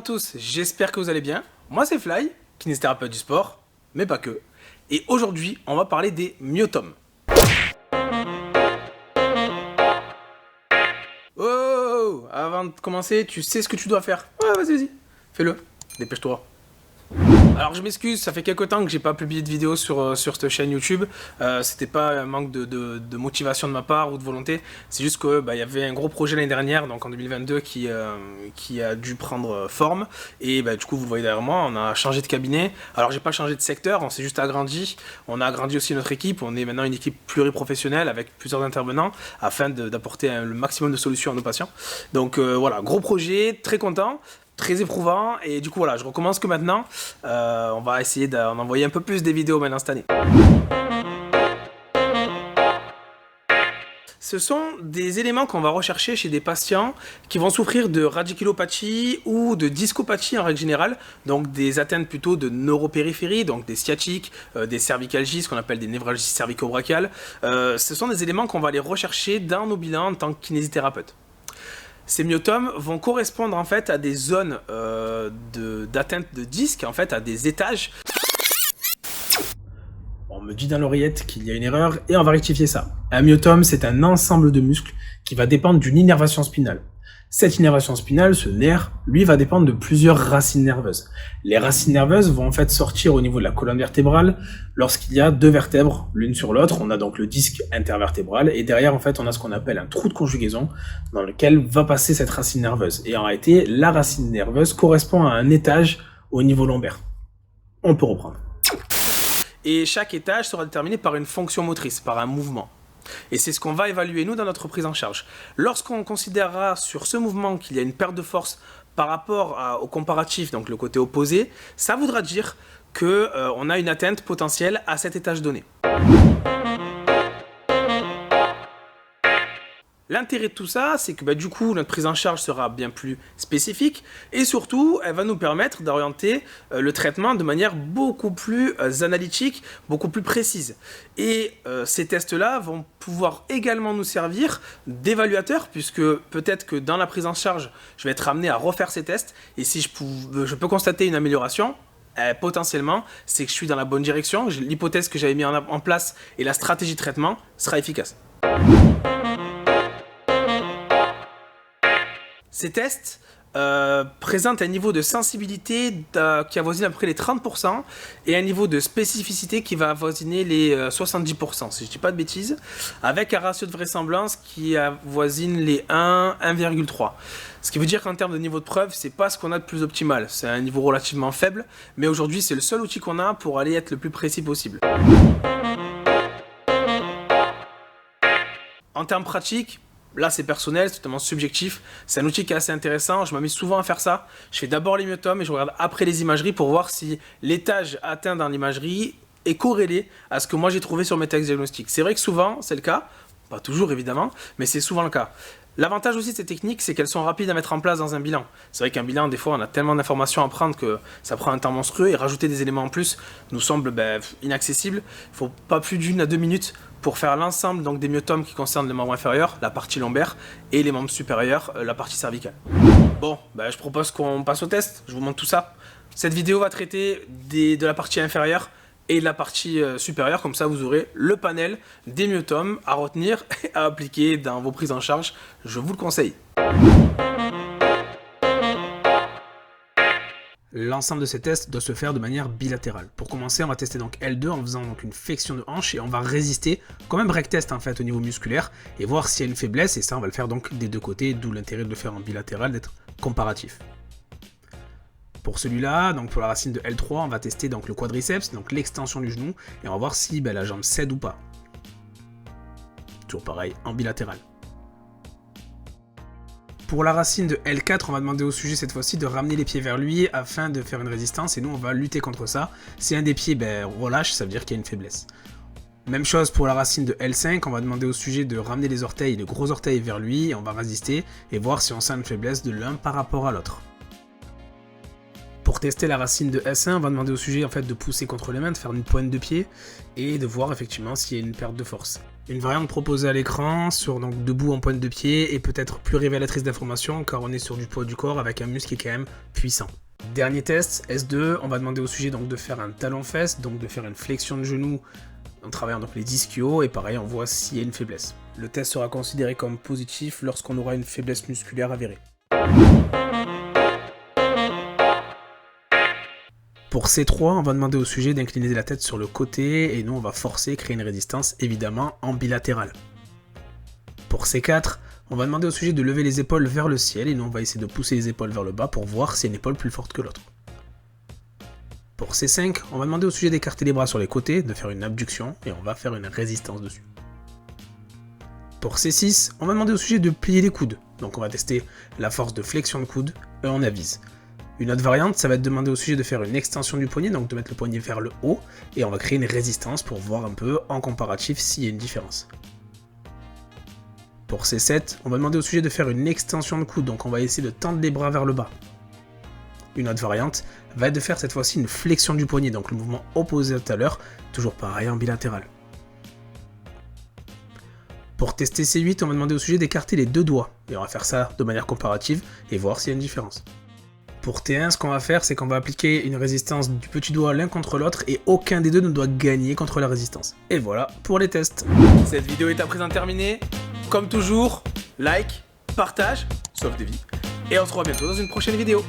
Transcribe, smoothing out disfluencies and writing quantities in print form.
à tous, j'espère que vous allez bien. Moi c'est Fly, kinésithérapeute du sport, mais pas que. Et aujourd'hui, on va parler des myotomes. Oh, avant de commencer, tu sais ce que tu dois faire. Ouais, vas-y, fais-le, dépêche-toi. Alors je m'excuse, ça fait quelques temps que j'ai pas publié de vidéo sur cette chaîne YouTube. C'était pas un manque de motivation de ma part ou de volonté. C'est juste que y avait un gros projet l'année dernière, donc en 2022, qui a dû prendre forme. Et du coup, vous le voyez derrière moi, on a changé de cabinet. Alors j'ai pas changé de secteur, on s'est juste agrandi. On a agrandi aussi notre équipe. On est maintenant une équipe pluriprofessionnelle avec plusieurs intervenants afin d'apporter le maximum de solutions à nos patients. Donc voilà, gros projet, très content. Très éprouvant, et du coup voilà, je recommence que maintenant. On va essayer d'en envoyer un peu plus des vidéos maintenant cette année. Ce sont des éléments qu'on va rechercher chez des patients qui vont souffrir de radiculopathie ou de discopathie en règle générale, donc des atteintes plutôt de neuropériphérie, donc des sciatiques, des cervicalgies, ce qu'on appelle des névralgies cervico-brachiales. Ce sont des éléments qu'on va aller rechercher dans nos bilans en tant que kinésithérapeute. Ces myotomes vont correspondre en fait à des zones d'atteinte de disque, en fait à des étages. On me dit dans l'oreillette qu'il y a une erreur et on va rectifier ça. Un myotome, c'est un ensemble de muscles qui va dépendre d'une innervation spinale. Cette innervation spinale, ce nerf, lui, va dépendre de plusieurs racines nerveuses. Les racines nerveuses vont en fait sortir au niveau de la colonne vertébrale lorsqu'il y a deux vertèbres l'une sur l'autre. On a donc le disque intervertébral et derrière, en fait, on a ce qu'on appelle un trou de conjugaison dans lequel va passer cette racine nerveuse. Et en réalité, la racine nerveuse correspond à un étage au niveau lombaire. On peut reprendre. Et chaque étage sera déterminé par une fonction motrice, par un mouvement. Et c'est ce qu'on va évaluer nous dans notre prise en charge. Lorsqu'on considérera sur ce mouvement qu'il y a une perte de force par rapport au comparatif, donc le côté opposé, ça voudra dire qu'on a une atteinte potentielle à cet étage donné. L'intérêt de tout ça, c'est que du coup, notre prise en charge sera bien plus spécifique et surtout, elle va nous permettre d'orienter le traitement de manière beaucoup plus analytique, beaucoup plus précise. Et ces tests-là vont pouvoir également nous servir d'évaluateurs puisque peut-être que dans la prise en charge, je vais être amené à refaire ces tests et si je peux constater une amélioration, potentiellement, c'est que je suis dans la bonne direction, l'hypothèse que j'avais mis en place et la stratégie de traitement sera efficace. Ces tests présentent un niveau de sensibilité qui avoisine à peu près les 30% et un niveau de spécificité qui va avoisiner les 70%, si je ne dis pas de bêtises, avec un ratio de vraisemblance qui avoisine les 1,3. Ce qui veut dire qu'en termes de niveau de preuve, c'est pas ce qu'on a de plus optimal. C'est un niveau relativement faible, mais aujourd'hui, c'est le seul outil qu'on a pour aller être le plus précis possible. En termes pratiques, là c'est personnel, c'est totalement subjectif, c'est un outil qui est assez intéressant, je m'amuse souvent à faire ça. Je fais d'abord les myotomes et je regarde après les imageries pour voir si l'étage atteint dans l'imagerie est corrélé à ce que moi j'ai trouvé sur mes textes diagnostiques. C'est vrai que souvent c'est le cas, pas toujours évidemment, mais c'est souvent le cas. L'avantage aussi de ces techniques, c'est qu'elles sont rapides à mettre en place dans un bilan. C'est vrai qu'un bilan, des fois, on a tellement d'informations à prendre que ça prend un temps monstrueux et rajouter des éléments en plus nous semble inaccessible. Il faut pas plus d'1 à 2 minutes pour faire l'ensemble donc des myotomes qui concernent les membres inférieurs, la partie lombaire, et les membres supérieurs, la partie cervicale. Bon, je propose qu'on passe au test, je vous montre tout ça. Cette vidéo va traiter de la partie inférieure et de la partie supérieure, comme ça vous aurez le panel des myotomes à retenir et à appliquer dans vos prises en charge, je vous le conseille. L'ensemble de ces tests doit se faire de manière bilatérale. Pour commencer, on va tester donc L2 en faisant donc une flexion de hanche et on va résister, comme un break test en fait au niveau musculaire et voir s'il y a une faiblesse et ça on va le faire donc des deux côtés, d'où l'intérêt de le faire en bilatéral, d'être comparatif. Pour celui-là, donc pour la racine de L3, on va tester donc le quadriceps, donc l'extension du genou et on va voir si la jambe cède ou pas. Toujours pareil, en bilatéral. Pour la racine de L4, on va demander au sujet cette fois-ci de ramener les pieds vers lui afin de faire une résistance et nous on va lutter contre ça. Si un des pieds relâche, ça veut dire qu'il y a une faiblesse. Même chose pour la racine de L5, on va demander au sujet de ramener les orteils, les gros orteils vers lui et on va résister et voir si on sent une faiblesse de l'un par rapport à l'autre. Pour Pour tester la racine de S1, on va demander au sujet en fait de pousser contre les mains, de faire une pointe de pied et de voir effectivement s'il y a une perte de force. Une variante proposée à l'écran sur donc debout en pointe de pied est peut-être plus révélatrice d'informations car on est sur du poids du corps avec un muscle qui est quand même puissant. Dernier test, S2, on va demander au sujet donc de faire un talon-fesse, donc de faire une flexion de genou en travaillant donc les ischio et pareil on voit s'il y a une faiblesse. Le test sera considéré comme positif lorsqu'on aura une faiblesse musculaire avérée. Pour C3, on va demander au sujet d'incliner la tête sur le côté et nous on va forcer, créer une résistance évidemment en bilatéral. Pour C4, on va demander au sujet de lever les épaules vers le ciel et nous on va essayer de pousser les épaules vers le bas pour voir si une épaule plus forte que l'autre. Pour C5, on va demander au sujet d'écarter les bras sur les côtés, de faire une abduction et on va faire une résistance dessus. Pour C6, on va demander au sujet de plier les coudes, donc on va tester la force de flexion de coude et on avise. Une autre variante, ça va être demander au sujet de faire une extension du poignet, donc de mettre le poignet vers le haut, et on va créer une résistance pour voir un peu en comparatif s'il y a une différence. Pour C7, on va demander au sujet de faire une extension de coude, donc on va essayer de tendre les bras vers le bas. Une autre variante va être de faire cette fois-ci une flexion du poignet, donc le mouvement opposé à tout à l'heure, toujours pareil en bilatéral. Pour tester C8, on va demander au sujet d'écarter les deux doigts, et on va faire ça de manière comparative et voir s'il y a une différence. Pour T1, ce qu'on va faire, c'est qu'on va appliquer une résistance du petit doigt l'un contre l'autre et aucun des deux ne doit gagner contre la résistance. Et voilà pour les tests. Cette vidéo est à présent terminée. Comme toujours, like, partage, sauve des vies. Et on se revoit bientôt dans une prochaine vidéo.